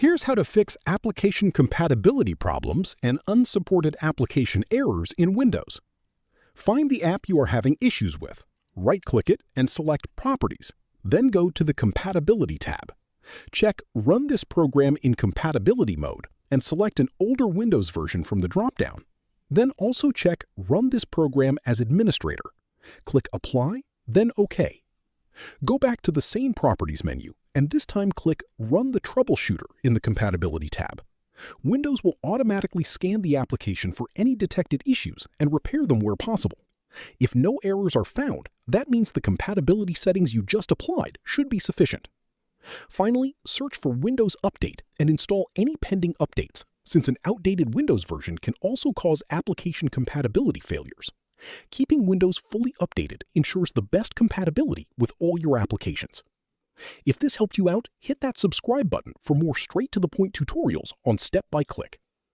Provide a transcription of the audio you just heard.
Here's how to fix application compatibility problems and unsupported application errors in Windows. Find the app you are having issues with, right-click it and select Properties, then go to the Compatibility tab. Check Run this program in compatibility mode and select an older Windows version from the drop-down. Then also check Run this program as administrator. Click Apply, then OK. Go back to the same Properties menu and this time click Run the troubleshooter in the Compatibility tab. Windows will automatically scan the application for any detected issues and repair them where possible. If no errors are found, that means the compatibility settings you just applied should be sufficient. Finally, search for Windows Update and install any pending updates, since an outdated Windows version can also cause application compatibility failures. Keeping Windows fully updated ensures the best compatibility with all your applications. If this helped you out, hit that subscribe button for more straight-to-the-point tutorials on step-by-click.